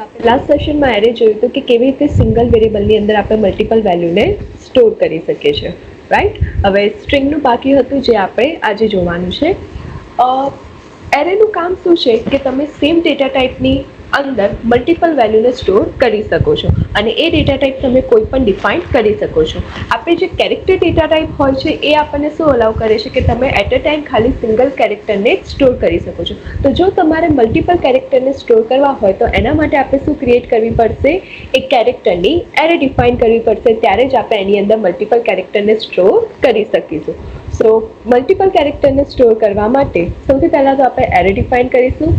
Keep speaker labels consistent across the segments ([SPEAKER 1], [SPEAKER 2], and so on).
[SPEAKER 1] આપણે લાસ્ટ સેશનમાં એરે જોયું હતું કે કેવી રીતે સિંગલ વેરિયેબલની અંદર આપણે મલ્ટિપલ વેલ્યુને સ્ટોર કરી શકીએ છીએ, રાઈટ. હવે સ્ટ્રિંગનું બાકી હતું જે આપણે આજે જોવાનું છે. એરેનું કામ શું છે કે તમે સેમ ડેટા ટાઈપની અંદર મલ્ટિપલ વેલ્યુને સ્ટોર કરી શકો છો અને એ ડેટા ટાઈપ તમે કોઈ પણ ડિફાઇન કરી શકો છો. આપણે જે કેરેક્ટર ડેટા ટાઈપ હોય છે એ આપણને શું અલાઉ કરે છે કે તમે એટ અ ટાઈમ ખાલી સિંગલ કેરેક્ટરને સ્ટોર કરી શકો છો. તો જો તમારે મલ્ટિપલ કેરેક્ટરને સ્ટોર કરવા હોય તો એના માટે આપણે શું ક્રિએટ કરવી પડશે, એક કેરેક્ટરની એરે ડિફાઇન કરવી પડશે. ત્યારે જ આપણે એની અંદર મલ્ટિપલ કેરેક્ટરને સ્ટોર કરી શકીશું. સો મલ્ટિપલ કેરેક્ટરને સ્ટોર કરવા માટે સૌથી પહેલાં તો આપણે એરે ડિફાઇન કરીશું.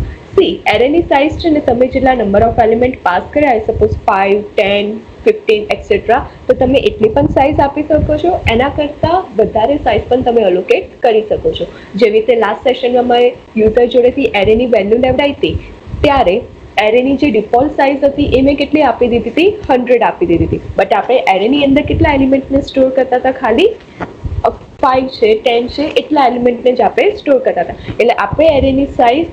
[SPEAKER 1] એરેની સાઇઝ છે ને, તમે જેટલા નંબર ઓફ એલિમેન્ટ પાસ કર્યા હોય, સપોઝ 5, 10, 15 એક્સેટ્રા, તો તમે એટલી પણ સાઇઝ આપી શકો છો. એના કરતાં વધારે સાઇઝ પણ તમે અલોકેટ કરી શકો છો. જેવી રીતે લાસ્ટ સેશનમાં મેં યુઝર જોડેથી એરેની વેલ્યુ લેવડાવી હતી, ત્યારે એરેની જે ડિફોલ્ટ સાઇઝ હતી એ મેં કેટલી આપી દીધી હતી, 100 આપી દીધી હતી. બટ આપણે એરેની અંદર કેટલા એલિમેન્ટને સ્ટોર કરતા હતા, ખાલી 5 છે, 10 છે, એટલા એલિમેન્ટને જ આપણે સ્ટોર કરતા હતા. એટલે આપણે એરેની સાઇઝ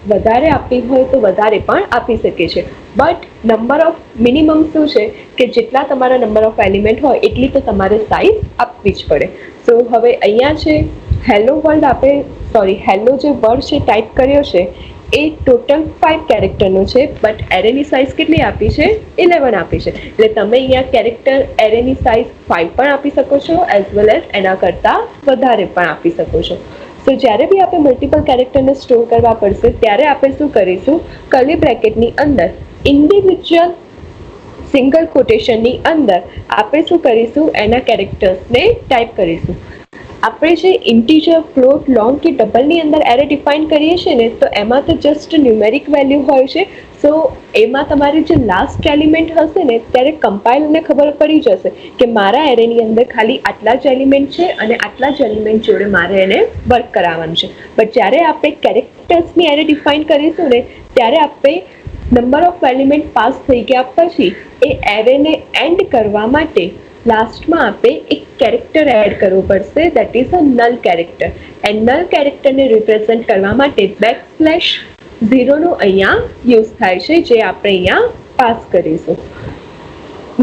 [SPEAKER 1] વધારે આપવી હોય તો વધારે પણ આપી શકીએ છીએ. બટ નંબર ઓફ મિનિમમ શું છે કે જેટલા તમારા નંબર ઓફ એલિમેન્ટ હોય એટલી તો તમારે સાઇઝ આપવી જ પડે. સો હવે અહીંયા છે હેલો વર્લ્ડ, હેલો જે વર્ડ છે ટાઈપ કર્યો છે એ ટોટલ 5 કેરેક્ટરનો છે. બટ એરેની સાઇઝ કેટલી આપી છે, 11 આપી છે. એટલે તમે અહીંયા કેરેક્ટર એરેની સાઇઝ 5 પણ આપી શકો છો, એઝ વેલ એઝ એના કરતાં વધારે પણ આપી શકો છો. તો જ્યારે બી આપણે મલ્ટિપલ કેરેક્ટરને સ્ટોર કરવા પડશે ત્યારે આપણે શું કરીશું, કર્લી બ્રેકેટની અંદર ઇન્ડિવિજ્યુઅલ સિંગલ કોટેશનની અંદર આપણે શું કરીશું, એના કેરેક્ટર્સને ટાઈપ કરીશું. આપણે જે ઇન્ટીજર, ફ્લોટ, લોંગ કે ડબલની અંદર એરે ડિફાઇન કરીએ છીએ ને, તો એમાં તો જસ્ટ ન્યુમેરિક વેલ્યુ હોય છે. સો એમાં તમારી જે લાસ્ટ એલિમેન્ટ હશે ને, ત્યારે કમ્પાઇલરને ખબર પડી જશે કે મારા એરેની અંદર ખાલી આટલા જ એલિમેન્ટ છે અને આટલા જ એલિમેન્ટ જોડે મારે એને વર્ક કરાવવાનું છે. બટ જ્યારે આપણે કેરેક્ટર્સની એરે ડિફાઇન કરીશું ને, ત્યારે આપણે નંબર ઓફ એલિમેન્ટ પાસ થઈ ગયા પછી એ એરેને એન્ડ કરવા માટે લાસ્ટમાં આપણે એક કેરેક્ટર એડ કરવું પડશે, that is a null character. And null કેરેક્ટરને રિપ્રેઝેન્ટ કરવા માટે /0 અહીંયા યુઝ થાય છે, જે આપણે અહીંયા પાસ કરીશું.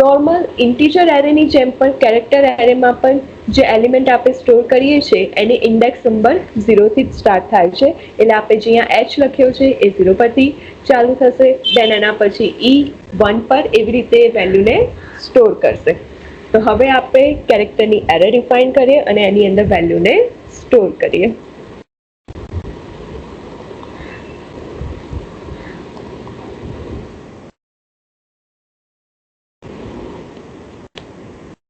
[SPEAKER 1] નોર્મલ ઇન્ટીજર એરેની જેમ પણ કેરેક્ટર એરેમાં પણ જે એલિમેન્ટ આપણે સ્ટોર કરીએ છીએ એની ઇન્ડેક્સ નંબર 0 થી જ સ્ટાર્ટ થાય છે. એટલે આપણે જે અહીંયા H લખ્યો છે એ 0 પરથી ચાલુ થશે, દેન એના પછી E1 પર એવી રીતે વેલ્યુને સ્ટોર કરશે. તો હવે આપણે કેરેક્ટરની એરે ડિફાઇન કરીએ અને એની અંદર વેલ્યુને સ્ટોર કરીએ.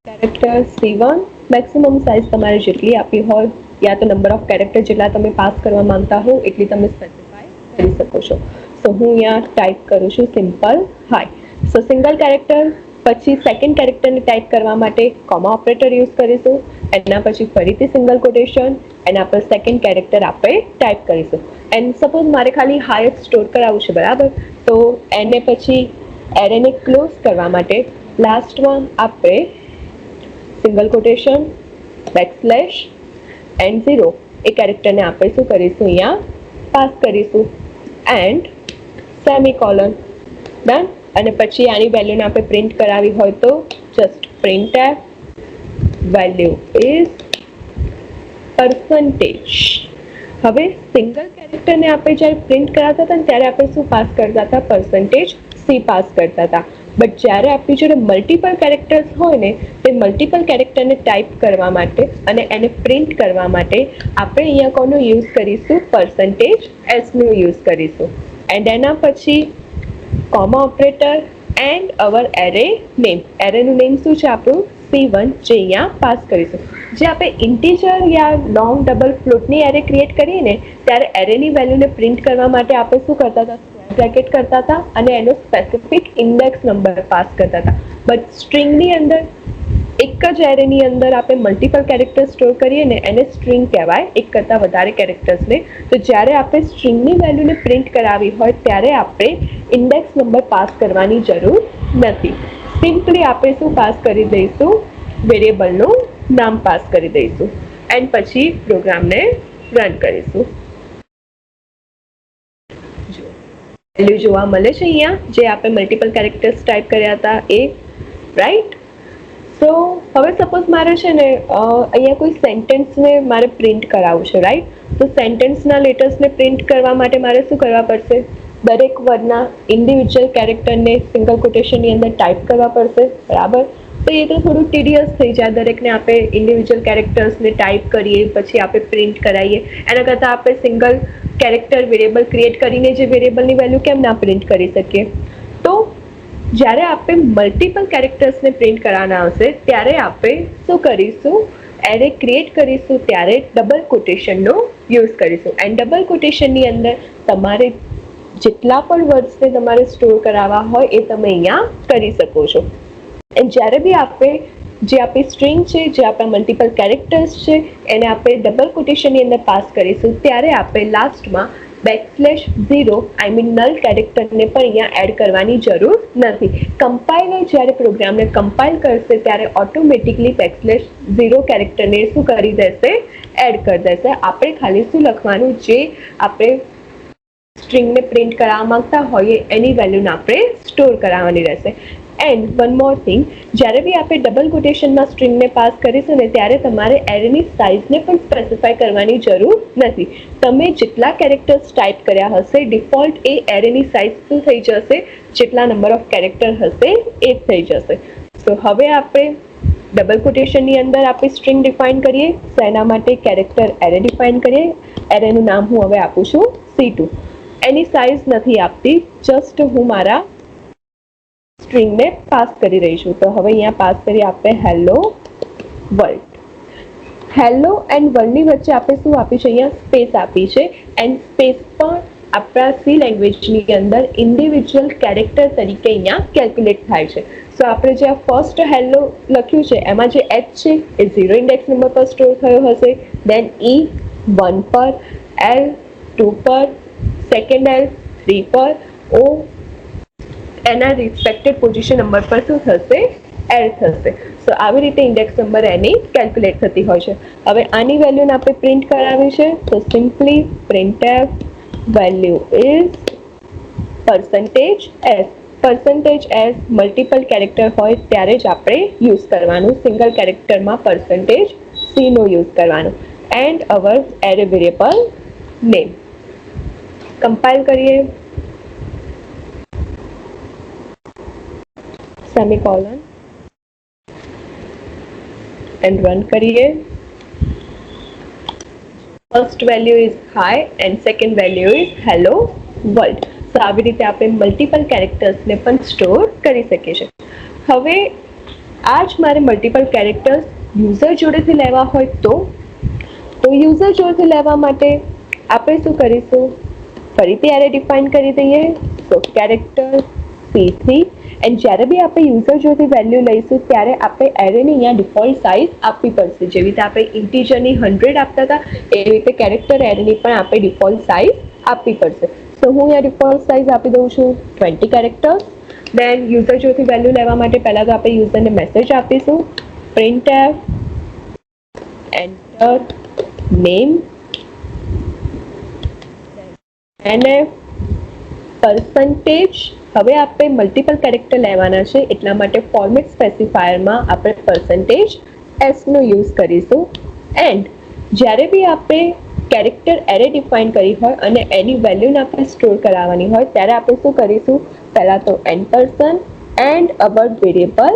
[SPEAKER 1] કેરેક્ટર C1 મેક્સિમમ સાઇઝ તમારે જેટલી આપી હોય, યા તો નંબર ઓફ કેરેક્ટર જેટલા તમે પાસ કરવા માંગતા હો એટલી તમે સ્પેસિફાય કરી શકો છો. સો હું અહીંયા ટાઈપ કરું છું સિમ્પલ હાય. સો સિંગલ કેરેક્ટર પછી સેકન્ડ કેરેક્ટરને ટાઈપ કરવા માટે કોમા ઓપરેટર યુઝ કરીશું. એના પછી ફરીથી સિંગલ કોટેશન, એના પર સેકન્ડ કેરેક્ટર આપણે ટાઈપ કરીશું. એન્ડ સપોઝ મારે ખાલી હાય જ સ્ટોર કરાવવું છે, બરાબર, તો એને પછી એરેને ક્લોઝ કરવા માટે લાસ્ટમાં આપણે સિંગલ કોટેશન /0 એ કેરેક્ટરને આપણે શું કરીશું, અહીંયા પાસ કરીશું. And semicolon, done. અને પછી આની વેલ્યુને આપણે પ્રિન્ટ કરાવી હોય તો જસ્ટ printf વેલ્યુ ઇઝ %. હવે સિંગલ કેરેક્ટરને આપણે જ્યારે પ્રિન્ટ કરાવતા હતા ને ત્યારે આપણે શું પાસ કરતા હતા, %c પાસ કરતા હતા. બટ જ્યારે આપણી જોડે મલ્ટિપલ કેરેક્ટર્સ હોય ને, તે મલ્ટિપલ કેરેક્ટરને ટાઈપ કરવા માટે અને એને પ્રિન્ટ કરવા માટે આપણે અહીંયા કોનો યુઝ કરીશું, %s નો યુઝ કરીશું. એન્ડ એના પછી comma operator and our array name. એરેનું નેમ શું છે આપણું, C1, જે અહીંયા પાસ કરીશું. જે આપણે ઇન્ટીજર યા લોંગ, ડબલ, ફ્લોટની એરે ક્રિએટ કરીએ ને, ત્યારે એરેની વેલ્યુને પ્રિન્ટ કરવા માટે આપણે શું કરતા હતા, બ્રેકેટ કરતા હતા અને એનો સ્પેસિફિક ઇન્ડેક્સ નંબર પાસ કરતા હતા. બટ સ્ટ્રિંગની અંદર એક જ એરેની અંદર આપણે મલ્ટિપલ કેરેક્ટર સ્ટોર કરીએ ને, એને સ્ટ્રિંગ કહેવાય, એક કરતાં વધારે કેરેક્ટર્સને. તો જ્યારે આપણે સ્ટ્રિંગની વેલ્યુને પ્રિન્ટ કરાવી હોય ત્યારે આપણે ઇન્ડેક્સ નંબર પાસ કરવાની જરૂર નથી. સિમ્પલી આપણે શું પાસ કરી દઈશું, વેરિયેબલનું નામ પાસ કરી દઈશું. એન્ડ પછી પ્રોગ્રામને રન કરીશું. વેલ્યુ જોવા મળે છે અહીંયા, જે આપણે મલ્ટિપલ કેરેક્ટર્સ ટાઈપ કર્યા હતા એ, રાઈટ. સો હવે સપોઝ મારે છે ને અહીંયા કોઈ સેન્ટેન્સને મારે પ્રિન્ટ કરાવવું છે, રાઈટ. તો સેન્ટેન્સના લેટર્સને પ્રિન્ટ કરવા માટે મારે શું કરવા પડશે? દરેક વર્ડના ઇન્ડિવિજ્યુઅલ કેરેક્ટરને સિંગલ કોટેશનની અંદર ટાઈપ કરવા પડશે, બરાબર. તો એ તો થોડું ટીડિયસ થઈ જાય, દરેકને આપણે ઇન્ડિવિજ્યુઅલ કેરેક્ટર્સને ટાઈપ કરીએ પછી આપણે પ્રિન્ટ કરાવીએ. એના કરતાં આપણે સિંગલ કેરેક્ટર વેરિયેબલ ક્રિએટ કરીને જે વેરિયેબલની વેલ્યુ કેમ ના પ્રિન્ટ કરી શકીએ? તો જ્યારે આપણે મલ્ટિપલ કેરેક્ટર્સને પ્રિન્ટ કરવાના આવશે ત્યારે આપણે શું કરીશું? એરે ક્રિએટ કરીશું ત્યારે ડબલ કોટેશનનો યુઝ કરીશું. એન્ડ ડબલ કોટેશનની અંદર તમારે જેટલા પણ વર્ડ્સને તમારે સ્ટોર કરાવવા હોય એ તમે અહીંયા કરી શકો છો. એન્ડ જ્યારે બી આપણે જે આપણી સ્ટ્રિંગ છે, જે આપણા મલ્ટિપલ કેરેક્ટર્સ છે, એને આપણે ડબલ કોટેશનની અંદર પાસ કરીશું ત્યારે આપણે લાસ્ટમાં /0 આઈ મીન નલ કેરેક્ટરને પણ અહીંયા એડ કરવાની જરૂર નથી. કમ્પાઇલર જ્યારે પ્રોગ્રામને કમ્પાઇલ કરશે ત્યારે ઓટોમેટિકલી /0 કેરેક્ટરને શું કરી દેશે? એડ કરી દેશે. આપણે ખાલી શું લખવાનું? જે આપણે સ્ટ્રિંગને પ્રિન્ટ કરાવવા માંગતા હોઈએ એની વેલ્યુને આપણે સ્ટોર કરાવવાની રહેશે. એન્ડ વન મોર થિંગ, જ્યારે બી આપણે ડબલ કોટેશનમાં સ્ટ્રિંગને પાસ કરીશું ને ત્યારે તમારે એરેની સાઇઝને પણ સ્પેસિફાય કરવાની જરૂર નથી. તમે જેટલા કેરેક્ટર્સ ટાઈપ કર્યા હશે ડિફોલ્ટ એ એરેની સાઇઝ શું થઈ જશે? જેટલા નંબર ઓફ કેરેક્ટર હશે એ જ થઈ જશે. તો હવે આપણે ડબલ કોટેશનની અંદર આપણે સ્ટ્રિંગ ડિફાઇન કરીએ. તો એના માટે કેરેક્ટર એરે ડિફાઇન કરીએ. એરેનું નામ હું હવે આપું છું C2. એની સાઇઝ નથી આપતી, જસ્ટ હું મારા સ્ટ્રિંગને પાસ કરી રહી છું. તો હવે અહીંયા પાસ કરીએ આપણે હેલો વર્લ્ડ. હેલો એન્ડ વર્લ્ડની વચ્ચે આપણે શું આપી છે? અહીંયા સ્પેસ આપી છે. એન્ડ સ્પેસ પણ આપણા સી લેંગ્વેજની અંદર ઇન્ડિવિજ્યુઅલ કેરેક્ટર તરીકે અહીંયા કેલ્ક્યુલેટ થાય છે. સો આપણે જે આ ફર્સ્ટ હેલો લખ્યું છે એમાં જે H છે એ 0 ઇન્ડેક્સ નંબર પર સ્ટોર થયો હશે. દેન E 1 પર, L 2 પર, સેકન્ડ L 3 પર, O એના રિસ્પેક્ટેડ પોઝિશન નંબર પર શું થશે? એડ થશે. સો આવી રીતે ઇન્ડેક્સ નંબર એની કેલ્ક્યુલેટ થતી હોય છે. હવે આની વેલ્યુને આપણે પ્રિન્ટ કરાવી છે તો simply printf value is %s. %s multiple character હોય ત્યારે જ આપણે યુઝ કરવાનું. સિંગલ કેરેક્ટરમાં %c નો યુઝ કરવાનો. And our array variable name. Compile કરીએ, સેમિકોલન એન્ડ રન કરીએ. First value is high and second value is hello world. તો આવી રીતે આપણે મલ્ટિપલ કેરેક્ટર્સને પણ સ્ટોર કરી શકીએ છીએ. હવે આ જ મારે મલ્ટિપલ કેરેક્ટર્સ યુઝર જોડેથી લેવા હોય તો યુઝર જોડેથી લેવા માટે આપણે શું કરીશું? ફરીથી એરે ડિફાઇન કરી દઈએ. તો કેરેક્ટર C3. એન્ડ જ્યારે બી આપણે યુઝર જોડેથી વેલ્યુ લઈશું ત્યારે આપણે એરેની અહીંયા ડિફોલ્ટ સાઇઝ આપવી પડશે. જેવી રીતે આપણે ઇન્ટીજરની 100 આપતા હતા એવી રીતે કેરેક્ટર એરેની પણ આપણે ડિફોલ્ટ સાઇઝ આપવી પડશે. તો હું અહીંયા ડિફોલ્ટ સાઇઝ આપી દઉં છું 20 કેરેક્ટર્સ. દેન યુઝર જોડેથી વેલ્યુ લેવા માટે પહેલાં તો આપણે યુઝરને મેસેજ આપીશું printf એન્ટર નેમ NF %. હવે આપણે મલ્ટિપલ કેરેક્ટર લેવાના છે એટલા માટે ફોર્મેટ સ્પેસિફાયરમાં આપણે %s નો યુઝ કરીશું. એન્ડ જ્યારે બી આપણે કેરેક્ટર એરે ડિફાઇન કરી હોય અને એની વેલ્યુને આપણે સ્ટોર કરાવવાની હોય ત્યારે આપણે શું કરીશું? પહેલાં તો ampersand and our variable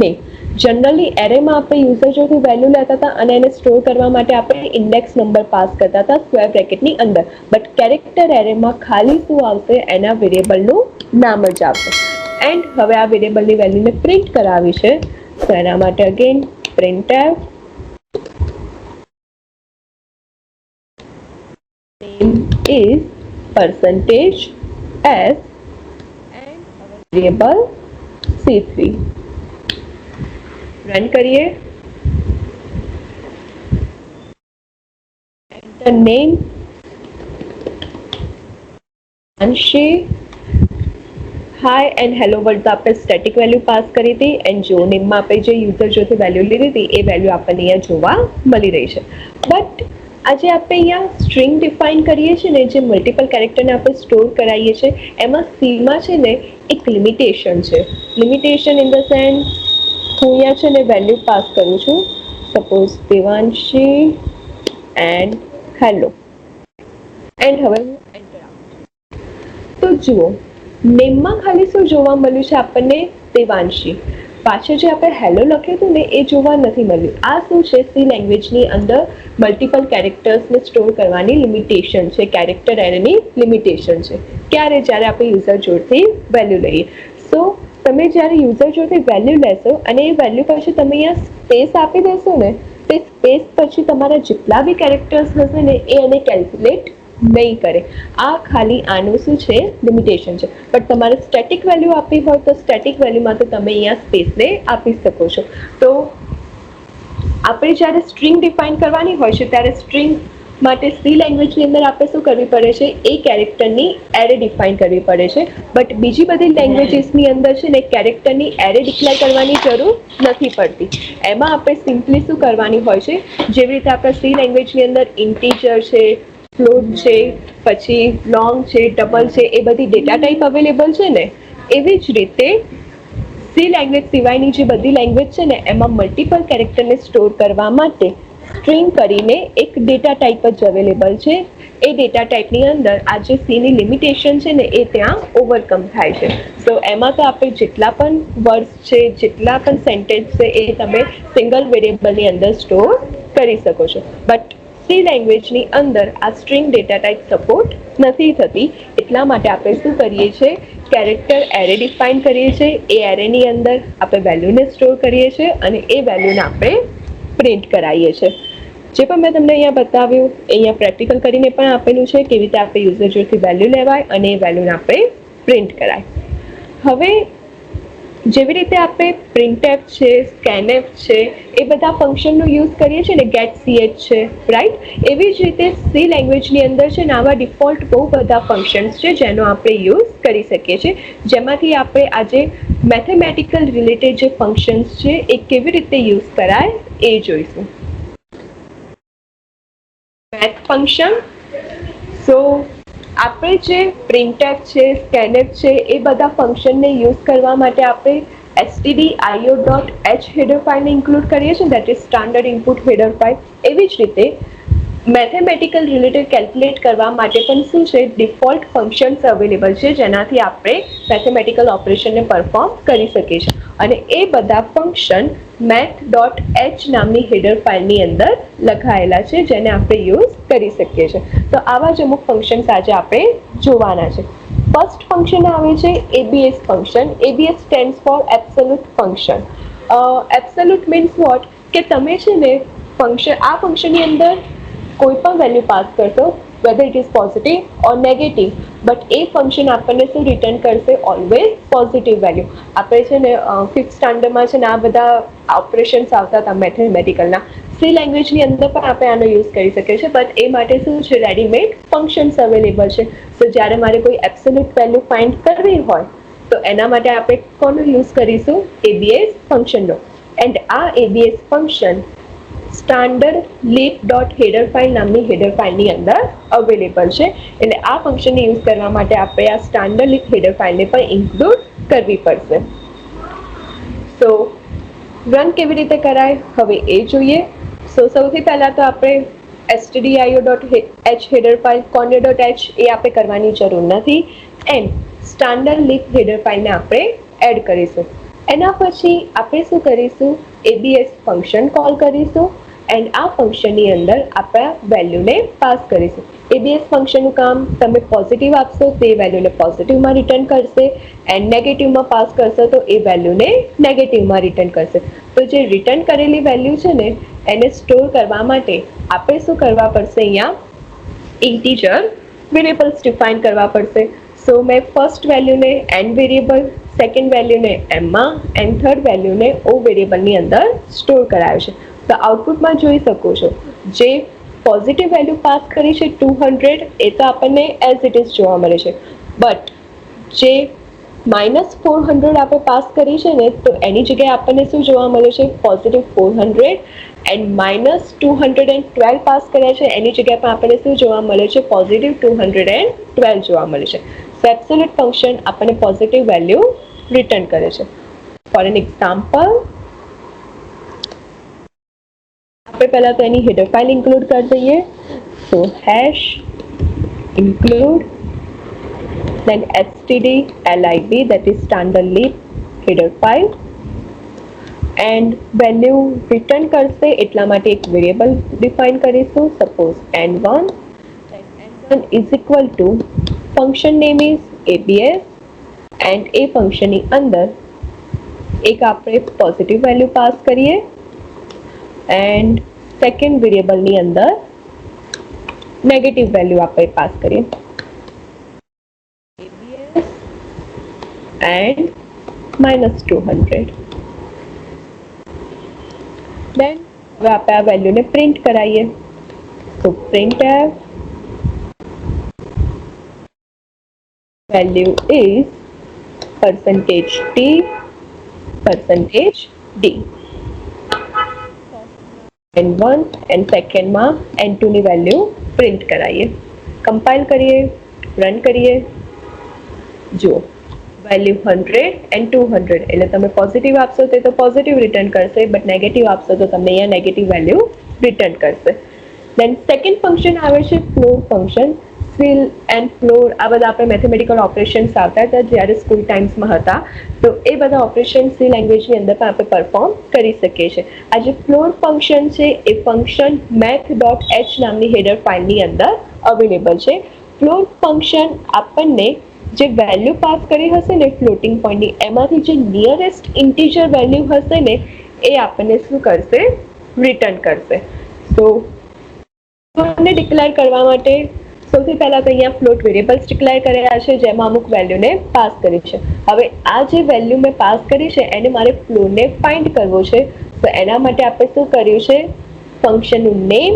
[SPEAKER 1] name. Generally એરેમાં આપણે યુઝર જોડેથી વેલ્યુ લેતા હતા અને એને સ્ટોર કરવા માટે આપણે ઇન્ડેક્સ નંબર પાસ કરતા હતા સ્ક્વેર બ્રેકેટની અંદર. બટ કેરેક્ટર એરેમાં ખાલી શું આવશે? એના વેરિયેબલનું નામ જ આવશે. એન્ડ હવે આ વેરિયેબલની વેલ્યુને પ્રિન્ટ કરાવી છે તો એના માટે again printf name is %s and variable C3. Run કરીએ. Enter name Anshi. Hi and hello world આપણે સ્ટેટિક વેલ્યુ પાસ કરી હતી એન્ડ જો નેમમાં આપણે જે યુઝર જોડે વેલ્યુ લીધી હતી એ વેલ્યુ આપણને અહીંયા જોવા મળી રહી છે. બટ આજે આપણે અહીંયા સ્ટ્રિંગ ડિફાઇન કરીએ છીએ ને, જે મલ્ટિપલ કેરેક્ટરને આપણે સ્ટોર કરાવીએ છીએ, એમાં સીમાં છે ને એક લિમિટેશન છે. લિમિટેશન ઇન ધ સેન્સ હું અહીંયા છે ને વેલ્યુ પાસ કરું છું, suppose Devanshi and hello, and હવે હું એન્ટર આપું તો જુઓ નેમમાં ખાલી શું જોવા મળ્યું છે આપણને? દેવાંશી. પાછળ જે આપણે હેલો લખ્યું હતું ને એ જોવા નથી મળ્યું. આ શું છે? સી લેંગ્વેજની અંદર મલ્ટિપલ કેરેક્ટર્સને સ્ટોર કરવાની લિમિટેશન છે, કેરેક્ટર એરેની લિમિટેશન છે. ક્યારે? જ્યારે આપણે યુઝર જોડથી વેલ્યુ લઈએ. સો તમે જ્યારે યુઝર જોડથી વેલ્યુ લેશો અને એ વેલ્યુ પછી તમે અહીંયા સ્પેસ આપી દેશો ને, તે સ્પેસ પછી તમારા જેટલા બી કેરેક્ટર્સ હશે ને એ એને કેલ્ક્યુલેટ નહીં કરે. આ ખાલી આનું શું છે? લિમિટેશન છે. બટ તમારે સ્ટેટિક વેલ્યુ આપવી હોય તો સ્ટેટિક વેલ્યુમાં તો તમે અહીંયા સ્પેસને આપી શકો છો. તો આપણે જ્યારે સ્ટ્રિંગ ડિફાઇન કરવાની હોય છે ત્યારે સ્ટ્રિંગ માટે સી લેંગ્વેજની અંદર આપણે શું કરવી પડે છે? એ કેરેક્ટરની એરે ડિફાઇન કરવી પડે છે. બટ બીજી બધી લેંગ્વેજીસની અંદર છે ને કેરેક્ટરની એરે ડિક્લેર કરવાની જરૂર નથી પડતી. એમાં આપણે સિમ્પલી શું કરવાની હોય છે? જેવી રીતે આપણે સી લેંગ્વેજની અંદર ઇન્ટીજર છે, ફ્લોટ છે, પછી લોંગ છે, ડબલ છે, એ બધી ડેટા ટાઈપ અવેલેબલ છે ને, એવી જ રીતે સી લેંગ્વેજ સિવાયની જે બધી લેંગ્વેજ છે ને એમાં મલ્ટિપલ કેરેક્ટરને સ્ટોર કરવા માટે સ્ટ્રિંગ કરીને એક ડેટા ટાઈપ જ અવેલેબલ છે. એ ડેટા ટાઈપની અંદર આ જે સીની લિમિટેશન છે ને એ ત્યાં ઓવરકમ થાય છે. સો એમાં તો આપણે જેટલા પણ વર્ડ્સ છે, જેટલા પણ સેન્ટેન્સ છે એ તમે સિંગલ વેરિયેબલની અંદર સ્ટોર કરી શકો છો. બટ સી લેંગ્વેજની અંદર આ સ્ટ્રિંગ ડેટા ટાઈપ સપોર્ટ નથી થતી. એટલા માટે આપણે શું કરીએ છીએ? કેરેક્ટર એરે ડિફાઇન કરીએ છીએ. એ એરેની અંદર આપણે વેલ્યુને સ્ટોર કરીએ છીએ અને એ વેલ્યુને આપણે પ્રિન્ટ કરાવીએ છીએ. જે પણ મેં તમને અહીંયા બતાવ્યું એ અહીંયા પ્રેક્ટિકલ કરીને પણ આપેલું છે, કેવી રીતે આપણે યુઝર જોડથી વેલ્યુ લેવાય અને એ વેલ્યુને આપણે પ્રિન્ટ કરાય. હવે જેવી રીતે આપણે પ્રિન્ટએફ છે, સ્કેનએફ છે, એ બધા ફંક્શનનો યુઝ કરીએ છીએ ને, ગેટ સીએચ છે, રાઈટ? એવી જ રીતે સી લેંગ્વેજની અંદર છે ને આવા ડિફોલ્ટ બહુ બધા ફંક્શન્સ છે જેનો આપણે યુઝ કરી શકીએ છીએ. જેમાંથી આપણે આજે મેથેમેટિકલ રિલેટેડ જે ફંક્શન્સ છે એ કેવી રીતે યુઝ કરાય એ જોઈશું. Math function. સો આપણે જે પ્રિન્ટએફ છે, સ્કેનએફ છે, એ બધા ફંક્શનને યુઝ કરવા માટે આપણે stdio.h હેડર ફાઇલને ઇન્ક્લુડ કરીએ છીએ, that is standard input header file. એવી જ રીતે મેથેમેટિકલ રિલેટેડ કેલ્ક્યુલેટ કરવા માટે પણ શું છે? ડિફોલ્ટ ફંક્શન્સ અવેલેબલ છે જેનાથી આપણે મેથેમેટિકલ ઓપરેશનને પરફોર્મ કરી શકીએ છીએ. અને એ બધા ફંક્શન math.h નામની હેડર ફાઇલની અંદર લખાયેલા છે જેને આપણે યુઝ કરી શકીએ છીએ. તો આવા જ અમુક ફંક્શન્સ આજે આપણે જોવાના છે. ફર્સ્ટ ફંક્શન આવે છે ABS function. ABS stands for absolute function. Absolute means what? કે તમે છે ને આ ફંક્શનની અંદર કોઈ પણ વેલ્યુ પાસ કરશો, whether it is positive or negative, but એ ફંક્શન આપણને શું રિટર્ન કરશે? Always positive value. આપણે છે ને 5th સ્ટાન્ડર્ડમાં છે ને આ બધા ઓપરેશન્સ આવતા હતા મેથેમેટિકલના. સી લેંગ્વેજની અંદર પણ આપણે આનો યુઝ કરી શકીએ છીએ, બટ એ માટે શું છે? રેડીમેડ ફંક્શન્સ અવેલેબલ છે. તો જ્યારે મારે કોઈ એબ્સોલ્યુટ વેલ્યુ ફાઇન્ડ કરવી હોય તો એના માટે આપણે કોનો યુઝ કરીશું? ABS ફંક્શનનો. એન્ડ આ ABS ફંક્શન સ્ટાન્ડર્ડ lib.હેડર ફાઇલ નામની હેડર ફાઇલની અંદર અવેલેબલ છે. એટલે આ ફંક્શનને યુઝ કરવા માટે આપણે આ સ્ટાન્ડર્ડ lib હેડર ફાઇલને પણ ઇન્ક્લુડ કરવી પડશે. સો રન કેવી રીતે કરાય હવે એ જોઈએ. સો સૌથી પહેલાં તો આપણે stdio.h હેડર ફાઇલ, conda.h એ આપણે કરવાની જરૂર નથી. એન્ડ સ્ટાન્ડર્ડ lib હેડર ફાઇલને આપણે એડ કરીશું. એના પછી આપણે શું કરીશું? ABS ફંક્શન કોલ કરીશું એન્ડ આ ફંક્શનની અંદર આપણા વેલ્યુને પાસ કરીશું. ABS ફંક્શનનું કામ, તમે પોઝિટિવ આપશો તો એ વેલ્યુને પોઝિટિવમાં રિટર્ન કરશે, એન્ડ નેગેટિવમાં પાસ કરશો તો એ વેલ્યુને નેગેટિવમાં રિટર્ન કરશે. તો જે રિટર્ન કરેલી વેલ્યુ છે ને એને સ્ટોર કરવા માટે આપણે શું કરવા પડશે? અહીંયા ઇન્ટીજર વેરિયેબલ્સ ડિફાઇન કરવા પડશે. સો મેં ફર્સ્ટ વેલ્યુને n વેરિયેબલ, સેકન્ડ વેલ્યુને mમાં એન્ડ થર્ડ વેલ્યુને o વેરિયેબલની અંદર સ્ટોર કરાયો છે. તો આઉટપુટમાં જોઈ શકો છો જે પોઝિટિવ વેલ્યુ પાસ કરી છે 200 એ તો આપણને એઝ ઇટ ઇઝ જોવા મળે છે. બટ જે -400 આપણે પાસ કરી છે ને તો એની જગ્યાએ આપણને શું જોવા મળે છે? પોઝિટિવ 400 એન્ડ -212 પાસ કર્યા છે, એની જગ્યા પર આપણને શું જોવા મળે છે? પોઝિટિવ 212 જોવા મળે છે. સો એબ્સોલ્યુટ ફંક્શન આપણને પોઝિટિવ વેલ્યુ રિટર્ન કરે છે. ફોર એન એક્ઝામ્પલ, આપણે પહેલા તો એની હેડર ફાઇલ ઇન્ક્લુડ કરી દઈએ. સો hash include then stdlib, that is standard lib header file, and value return કરશે એટલા માટે એક વેરિયેબલ ડિફાઇન કરીશું, suppose n1, then n1 is equal to function name is abs, and એ ફંક્શનની અંદર એક આપણે પોઝિટિવ વેલ્યુ પાસ કરીએ એન્ડ સેકન્ડ વેરિયેબલની અંદર નેગેટિવ વેલ્યુ આપણે પાસ કરીએ and -200. Then હવે આપણે આ વેલ્યુને પ્રિન્ટ કરાવીએ. તો printf value is %t %d, n1 and second માં n2 ની વેલ્યુ પ્રિન્ટ કરાવીએ. કમ્પાઇલ કરીએ, રન કરીએ. જો વેલ્યુ 100 and 200, એટલે તમે પોઝિટિવ આપશો તો પોઝિટિવ રિટર્ન કરશે, બટ નેગેટિવ આપશો તો તમને અહીંયા નેગેટિવ વેલ્યુ રિટર્ન કરશે. દેન સેકન્ડ ફંક્શન આવે છે floor function. Fill and floor, આ બધા આપણે મેથેમેટિકલ ઓપરેશન્સ આવતા હતા જ્યારે સ્કૂલ ટાઈમ્સમાં હતા, તો એ બધા ઓપરેશન સી લેંગ્વેજની અંદર પણ આપણે પરફોર્મ કરી શકીએ છીએ. આ જે ફ્લોર ફંક્શન છે એ ફંક્શન math.h નામની હેડર ફાઇલની અંદર અવેલેબલ છે. ફ્લોર ફંક્શન આપણને જે વેલ્યુ પાસ કરી હશે ને ફ્લોટિંગ પોઈન્ટની, એમાંથી જે નિયરેસ્ટ ઇન્ટીજર વેલ્યુ હશે ને એ આપણને શું કરશે? રિટર્ન કરશે. સો ફ્લોટને ડિક્લેર કરવા માટે સૌથી પહેલા તો અહીંયા ફ્લોટ વેરિયેબલ્સ ડિક્લેર કરેલા છે, જેમાં અમુક વેલ્યુને પાસ કરી છે. હવે આ જે વેલ્યુ મેં પાસ કરી છે એને મારે ફ્લોરને ફાઇન્ડ કરવો છે. તો એના માટે આપણે શું કર્યું છે? ફંક્શનનું નેમ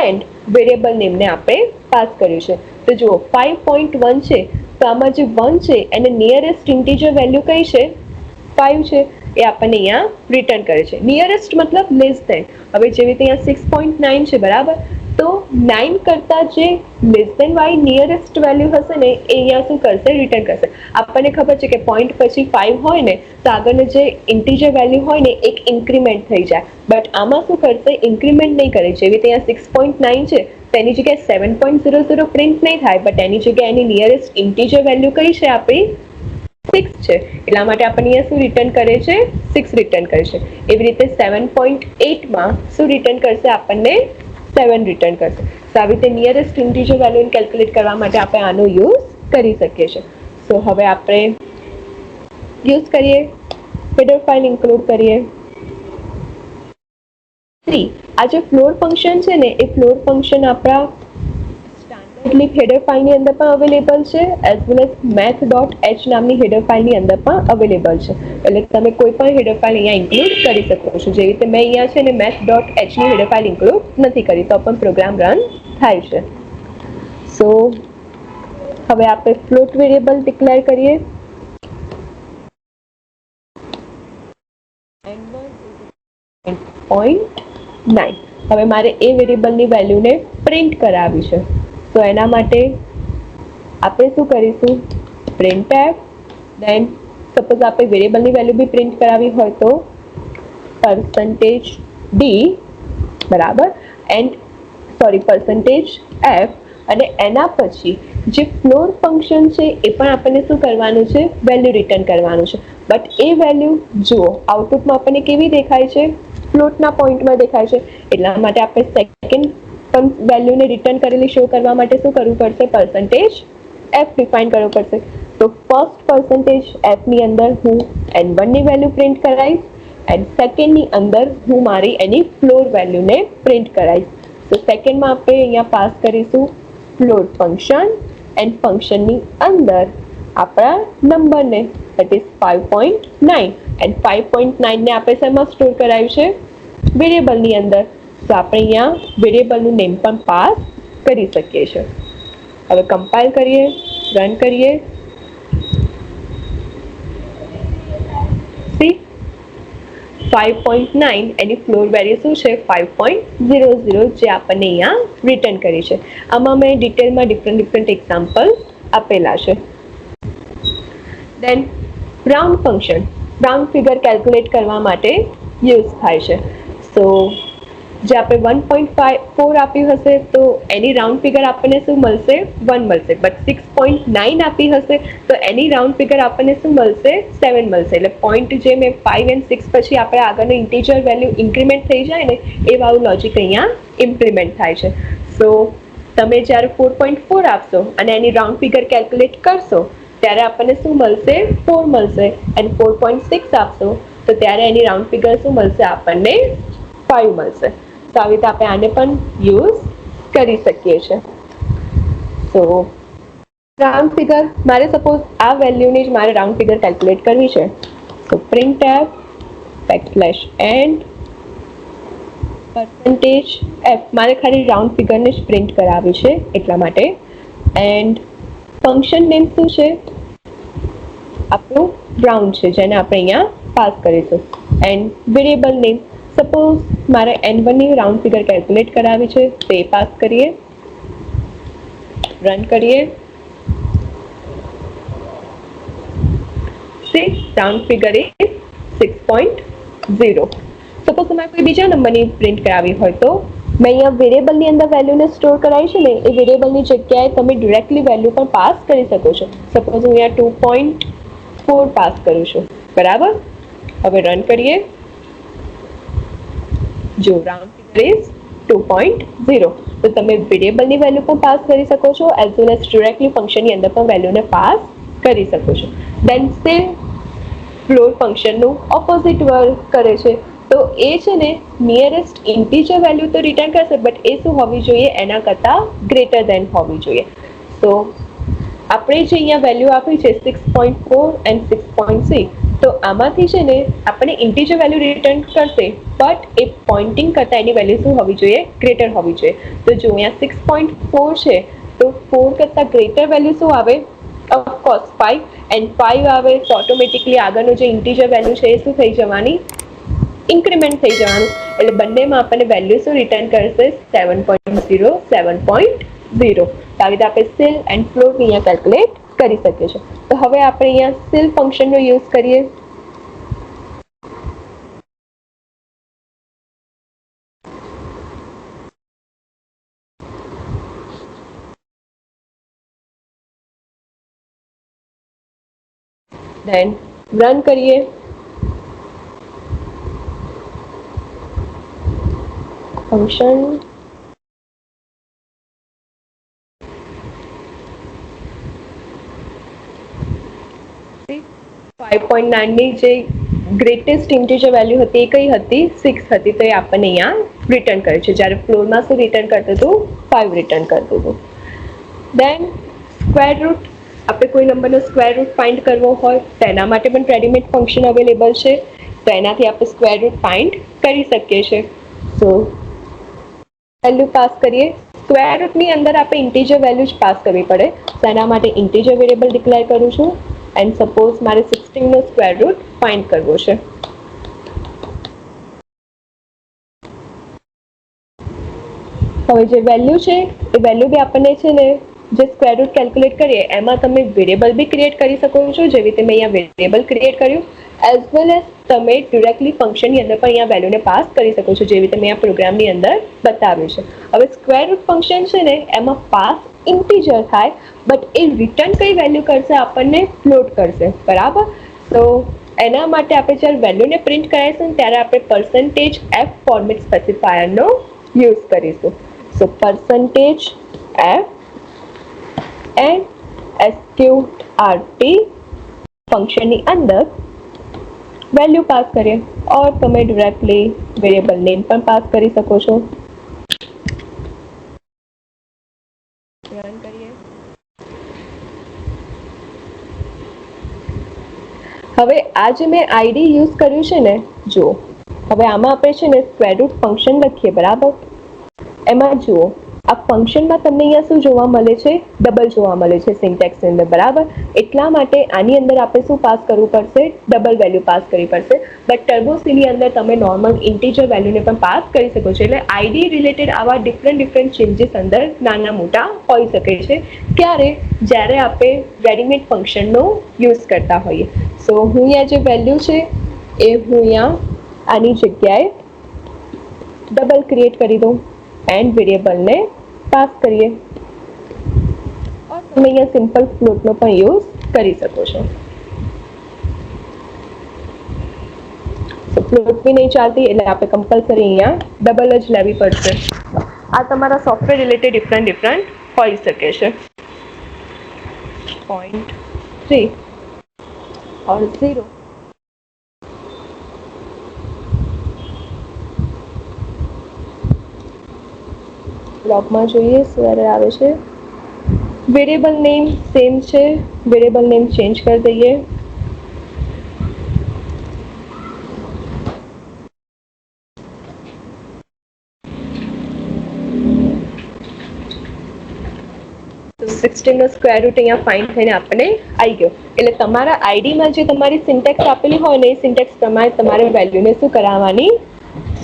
[SPEAKER 1] એન્ડ વેરિયેબલ નેમને આપણે પાસ કર્યું છે. તો જુઓ 5.1 છે, તો આમાં જે 1 છે એને નિયરેસ્ટ ઇન્ટીજર વેલ્યુ કઈ છે? 5 છે. એ આપણને અહીંયા રિટર્ન કરે છે. નિયરેસ્ટ મતલબ લેસ ધેન. હવે જેવી રીતે અહીંયા 6.9 છે, બરાબર, તો 9 કરતા જે લેસ ધેન વાળી નિયરેસ્ટ વેલ્યુ હશે ને એ અહીંયા શું કરશે? રિટર્ન કરશે. આપણને ખબર છે કે પોઈન્ટ પછી 5 હોય ને તો આગળનું જે ઇન્ટીજર વેલ્યુ હોય ને એક ઇન્ક્રીમેન્ટ થઈ જાય, બટ આમાં શું કરશે? ઇન્ક્રીમેન્ટ નહીં કરે. જેવી રીતે અહીંયા 6.9 છે, તેની જગ્યાએ 7.00 પ્રિન્ટ નહીં થાય, બટ એની જગ્યાએ એની નિયરેસ્ટ ઇન્ટીજર વેલ્યુ કઈ છે? આપણી 6 છે. એટલા માટે આપણને અહીંયા શું રિટર્ન કરે છે? 6 રિટર્ન કરે છે. એવી રીતે 7.8 માં શું રિટર્ન કરશે? આપણને 7 રિટર્ન કરશે. તો આવી રીતે નિયરેસ્ટ ઇન્ટીજર વેલ્યુને કેલ્ક્યુલેટ કરવા માટે આપણે આનો યુઝ કરી શકીએ છીએ. સો હવે આપણે યુઝ કરીએ, હેડર ફાઇલ ઇન્ક્લુડ કરીએ. 3, આ જે ફ્લોર ફંક્શન છે ને એ ફ્લોર ફંક્શન આપણા સ્ટાન્ડર્ડ લિબ હેડર ફાઇલની અંદર પણ અવેલેબલ છે, એઝ વેલ એઝ math.h નામની હેડર ફાઇલની અંદર પણ અવેલેબલ છે. એટલે તમે કોઈ પણ હેડર ફાઇલ અહીંયા ઇન્ક્લુડ કરી શકો છો. જેવી રીતે મેં અહીંયા છે ને math.h ની હેડર ફાઇલ ઇન્ક્લુડ નથી કરી, તો પણ પ્રોગ્રામ રન થાય છે. સો હવે આપણે ફ્લોટ વેરિયેબલ ડિક્લેર કરીએ. .9. હવે મારે એ વેરિયેબલની વેલ્યુને પ્રિન્ટ કરાવી છે. તો એના માટે આપણે શું કરીશું? printf, then સપોઝ આપણે વેરિયેબલની વેલ્યુ બી પ્રિન્ટ કરાવી હોય તો %d, બરાબર, એન્ડ %f, અને એના પછી જે ફ્લોર ફંક્શન છે એ પણ આપણને શું કરવાનું છે? વેલ્યુ રિટર્ન કરવાનું છે. બટ એ વેલ્યુ જુઓ આઉટપુટમાં આપણને કેવી દેખાય છે? ફ્લોટના પોઈન્ટમાં દેખાય છે. એટલા માટે આપણે સેકન્ડ પણ વેલ્યુને રિટર્ન કરેલી શો કરવા માટે શું કરવું પડશે? %f ડિફાઇન કરવું પડશે. તો ફર્સ્ટ %f ની અંદર હું n1 ની વેલ્યુ પ્રિન્ટ કરાવીશ એન્ડ સેકન્ડની અંદર હું મારી એની ફ્લોર વેલ્યુને પ્રિન્ટ કરાવીશ. તો સેકન્ડમાં આપણે અહીંયા પાસ કરીશું ફ્લોર ફંક્શન એન્ડ ફંક્શનની અંદર આપણા નંબરને, that is 5.9, એન્ડ 5.9 ને આપણે શેમાં સ્ટોર કરાવ્યું છે? વેરિયેબલની અંદર. તો આપણે અહીંયા વેરિયેબલનું નેમ પણ પાસ કરી શકીએ છીએ. હવે કમ્પાઇલ કરીએ, રન કરીએ. સી 5.9 એની ફ્લોર વેલ્યુ શું છે 5.00 જે આપણને અહીંયા રિટર્ન કરી છે. આમાં મેં ડિટેલમાં ડિફરન્ટ એક્ઝામ્પલ આપેલા છે. Then round function round figure calculate કરવા માટે યુઝ થાય છે. સો જે આપણે 1.4 આપ્યું હશે તો એની રાઉન્ડ ફિગર આપણને શું મળશે 1 મળશે, બટ 6.9 આપી હશે તો એની રાઉન્ડ ફિગર આપણને શું મળશે 7 મળશે. એટલે પોઈન્ટ જે મેં 5 અને 6 પછી આપણે આગળનું ઇન્ટીજર વેલ્યુ ઇન્ક્રીમેન્ટ થઈ જાય ને એ વાળું લોજિક અહીંયા ઇમ્પ્લિમેન્ટ થાય છે. સો તમે જ્યારે 4.4 આપશો અને એની રાઉન્ડ ફિગર કેલ્ક્યુલેટ કરશો ત્યારે આપણને શું મળશે 4 મળશે, અને 4.6 આપશો તો ત્યારે એની રાઉન્ડ ફિગર શું મળશે આપણને 5 મળશે. તો આવી રીતે આપણે આને પણ યુઝ કરી શકીએ છીએ. સો રાઉન્ડ ફિગર મારે સપોઝ આ વેલ્યુની જ મારે રાઉન્ડ ફિગર કેલ્ક્યુલેટ કરવી છે. તો printf \n %f મારે ખાલી રાઉન્ડ ફિગરને જ પ્રિન્ટ કરાવી છે એટલા માટે. એન્ડ ફંક્શન નેમ શું છે આપણું રાઉન્ડ છે જેને આપણે અહીંયા પાસ કરીશું. એન્ડ વેરિયેબલ નેમ સપોઝ મારે n1 ની રાઉન્ડ ફિગર કેલ્ક્યુલેટ કરાવી છે તે પાસ કરીએ, રન કરીએ. રાઉન્ડ ફિગર એ 6.0. સપોઝ તમારે કોઈ બીજા નંબરની પ્રિન્ટ કરાવી હોય તો મેં અહીંયા વેરિયેબલની અંદર વેલ્યુને સ્ટોર કરાવી છે ને એ વેરિયેબલની જગ્યાએ તમે ડિરેક્ટલી વેલ્યુ પણ પાસ કરી શકો છો. સપોઝ હું અહીંયા 2.4 પાસ કરું છું, બરાબર. હવે રન કરીએ. જો રાઉન્ડ ફિગર ઇઝ 2.0. તો તમે વેરિયેબલની વેલ્યુ પણ પાસ કરી શકો છો એઝ વેલ એઝ ડિરેક્ટલી ફંક્શનની અંદર પણ વેલ્યુને પાસ કરી શકો છો. દેન સેમ ફ્લોર ફંક્શનનું ઓપોઝિટ વર્ક કરે છે. તો એ છે ને નિયરેસ્ટ ઇન્ટીજર વેલ્યુ તો રિટર્ન કરશે, બટ એ શું હોવી જોઈએ એના કરતાં ગ્રેટર દેન હોવી જોઈએ. તો આપણે જે અહીંયા વેલ્યુ આપી છે 6.4 એન્ડ 6.6, તો આમાંથી છે ને આપણે ઇન્ટીજર વેલ્યુ રિટર્ન કરશે, બટ એ પોઇન્ટિંગ કરતાં એની વેલ્યુ શું હોવી જોઈએ ગ્રેટર હોવી જોઈએ. તો જો અહીંયા 6.4 છે તો 4 કરતાં ગ્રેટર વેલ્યુ શું આવે ઓફકોર્સ 5, એન્ડ 5 આવે તો ઓટોમેટિકલી આગળનું જે ઇન્ટીજર વેલ્યુ છે એ શું થઈ જવાની ઇન્ક્રીમેન્ટ થઈ જવાનું. એટલે બંનેમાં આપણને વેલ્યુ શું રિટર્ન કરશે 7.0 7.0. તો આવી રીતે આપણે સીલ એન્ડ ફ્લોર અહીંયા કેલ્ક્યુલેટ કરી શકીએ છીએ. તો હવે આપણે અહીંયા સીલ ફંક્શનનો યુઝ કરીએ. દેન રન કરીએ. ફંક્શન 5.9 ની જે ગ્રેટેસ્ટ ઇન્ટીજર વેલ્યુ હતી એ કઈ હતી 6 હતી, તો એ આપણને અહીંયા રિટર્ન કરે છે. જ્યારે ફ્લોરમાં શું રિટર્ન કરતું હતું 5 રિટર્ન કરતું હતું. દેન સ્ક્વેર રૂટ આપણે કોઈ નંબરનો સ્ક્વેર રૂટ ફાઇન્ડ કરવો હોય તો એના માટે પણ રેડીમેડ ફંક્શન અવેલેબલ છે. તો એનાથી આપણે સ્ક્વેર રૂટ ફાઇન્ડ કરી શકીએ છીએ. સો વેલ્યુ પાસ કરીએ. સ્ક્વેર રૂટની અંદર આપણે ઇન્ટીજર વેલ્યુ જ પાસ કરવી પડે. તો એના માટે ઇન્ટીજર વેરિયેબલ ડિક્લેર કરું છું. એન્ડ સપોઝ મારે 16 નો સ્ક્વેર રૂટ ફાઇન્ડ કરવો છે. હવે જે વેલ્યુ છે એ વેલ્યુ બી આપણને છે ને જે સ્ક્વેર રૂટ કેલ્ક્યુલેટ કરીએ એમાં તમે વેરિયેબલ બી ક્રિએટ કરી શકો છો, જેવી રીતે મેં અહીંયા વેરિયેબલ ક્રિએટ કર્યું, એઝ વેલ એઝ તમે ડિરેક્ટલી ફંક્શનની અંદર પણ અહીંયા વેલ્યુને પાસ કરી શકો છો, જેવી રીતે મેં આ પ્રોગ્રામની અંદર બતાવ્યું છે. હવે સ્ક્વેર રૂટ ફંક્શન છે ને એમાં પાસ ઇન્ટીજર થાય, બટ એ રિટર્ન કઈ વેલ્યુ કરશે આપણને ફ્લોટ કરશે, બરાબર. તો એના માટે આપણે જ્યારે વેલ્યુને પ્રિન્ટ કરાવીશું ને ત્યારે આપણે %f ફોર્મેટ સ્પેસિફાયરનો યુઝ કરીશું. સો %f and sqrt ફંક્શનની અંદર વેલ્યુ પાસ કરીએ, ઓર તમે ડિરેક્ટલી વેરિયેબલ નેમ પણ પાસ કરી શકો છો. રન કરીએ. હવે આ જે મેં આઈડી યુઝ કર્યું છે ને, જુઓ હવે આમાં આપણે છે ને સ્ક્વેર રૂટ ફંક્શન લખીએ, બરાબર. એમાં જુઓ આ ફંક્શનમાં તમને અહીંયા શું જોવા મળે છે? ડબલ જોવા મળે છે સિન્ટેક્સની અંદર, બરાબર. એટલા માટે આની અંદર આપણે શું પાસ કરવું પડશે? ડબલ વેલ્યુ પાસ કરવી પડશે. બટ ટર્બો સીની અંદર તમે નોર્મલ ઇન્ટીજર વેલ્યુને પણ પાસ કરી શકો છો. એટલે આઈડી રિલેટેડ આવા ડિફરન્ટ ચેન્જીસ અંદર નાના મોટા હોઈ શકે છે. ક્યારે? જ્યારે આપણે રેડીમેડ ફંક્શનનો યુઝ કરતા હોઈએ. સો હું અહીંયા જે વેલ્યુ છે એ હું અહીંયા આની જગ્યાએ ડબલ ક્રિએટ કરી દઉં એન્ડ વેરિયેબલને પાસ કરીએ. તમે અહીંયા સિમ્પલ ફ્લોટનો પણ યુઝ કરી શકો છો. ફ્લોટ બી નહીં ચાલતી એટલે આપણે કમ્પલસરી અહીંયા ડબલ જ લેવી પડશે. આ તમારા સોફ્ટવેર રિલેટેડ ડિફરન્ટ હોઈ શકે છે. 0.3 और 0. બ્લોકમાં જોઈએ શું એરર આવે છે. વેરિયેબલ નેમ સેમ છે, વેરિયેબલ નેમ ચેન્જ કરી દઈએ. તો 16 નો સ્ક્વેર રૂટ અહીંયા ફાઇન્ડ થઈને આપણને આવી ગયો. એટલે તમારા આઈડીમાં જે તમારી સિન્ટેક્સ આપેલી હોય ને એ સિન્ટેક્સ પ્રમાણે તમારે વેલ્યુને શું કરાવવાની?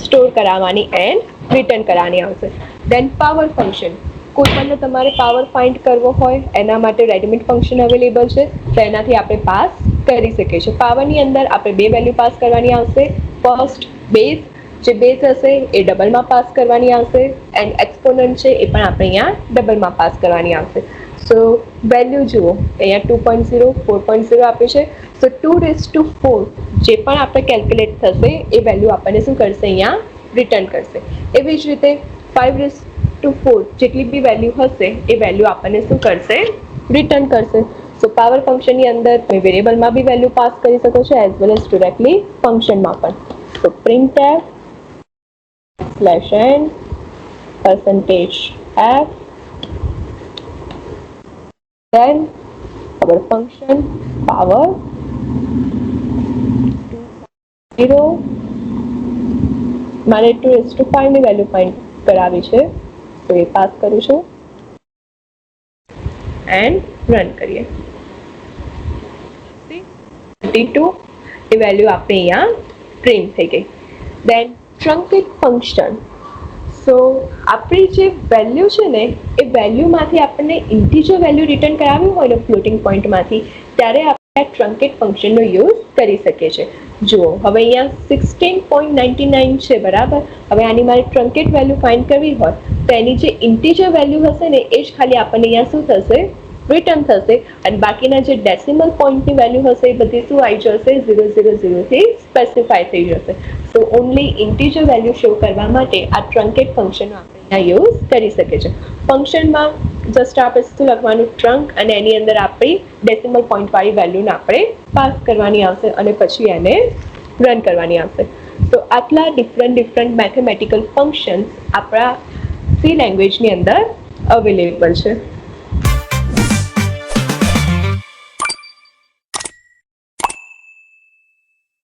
[SPEAKER 1] સ્ટોર કરાવવાની એન્ડ રિટર્ન કરવાની આવશે. દેન પાવર ફંક્શન, કોઈ પણ તમારે પાવર ફાઇન્ડ કરવો હોય એના માટે રેડીમેડ ફંક્શન અવેલેબલ છે, તો એનાથી આપણે પાસ કરી શકીએ છીએ. પાવરની અંદર આપણે બે વેલ્યુ પાસ કરવાની આવશે. ફર્સ્ટ બેઝ, જે બેઝ હશે એ ડબલમાં પાસ કરવાની આવશે એન્ડ એક્સપોનન્ટ છે એ પણ આપણે અહીંયા ડબલમાં પાસ કરવાની આવશે. સો વેલ્યુ જુઓ અહીંયા 2.0 4.0 આપ્યું છે. સો 2⁴ જે પણ આપણે કેલ્ક્યુલેટ થશે એ વેલ્યુ આપણને શું કરશે? અહીંયા રિટર્ન કરશે. એવી જ રીતે 5⁴ જેટલી બી વેલ્યુ હશે એ વેલ્યુ આપણને શું કરશે? રિટર્ન કરશે. સો પાવર ફંક્શનની અંદર તમે વેરિયેબલમાં બી વેલ્યુ પાસ કરી શકો છો એઝ વેલ એઝ ડિરેક્ટલી ફંક્શનમાં પણ. સો printf /n %f then our function power 0 મારે 2⁵ ની વેલ્યુ ફાઇન્ડ કરાવી છે તો એ પાસ કરું છું એન્ડ રન કરીએ. 32 એ વેલ્યુ આપણે અહીંયા પ્રિન્ટ થઈ ગઈ. દેન ટ્રંકેટ ફંક્શન. સો આપણી જે વેલ્યુ છે ને એ વેલ્યુમાંથી આપણને ઇન્ટીજર વેલ્યુ રિટર્ન કરાવવી હોય ને ફ્લોટિંગ પોઈન્ટમાંથી, ત્યારે આપણે ટ્રંકેટ ફંક્શનનો યુઝ કરી શકીએ છીએ. જુઓ હવે અહીંયા 16.99 છે, બરાબર. હવે આની મારે ટ્રંકેટ વેલ્યુ ફાઇન્ડ કરવી હોય તો એની જે ઇન્ટીજર વેલ્યુ હશે ને એ જ ખાલી આપણને અહીંયા શું થશે? રિટર્ન થશે. અને બાકીના જે ડેસિમલ પોઈન્ટની વેલ્યુ હશે એ બધી શું આવી જશે? 000 થી સ્પેસિફાય થઈ જશે. સો ઓનલી ઇન્ટીજર વેલ્યુ શો કરવા માટે આ ટ્રંકેટ ફંક્શનનો આપણે અહીંયા યુઝ કરી શકીએ છીએ. ફંક્શનમાં જસ્ટ આપણે શું લખવાનું? ટ્રંક, અને એની અંદર આપણી ડેસિમલ પોઈન્ટવાળી વેલ્યુને આપણે પાસ કરવાની આવશે અને પછી એને રન કરવાની આવશે. તો આટલા ડિફરન્ટ મેથેમેટિકલ ફંક્શન્સ આપણા સી લેંગ્વેજની અંદર અવેલેબલ છે.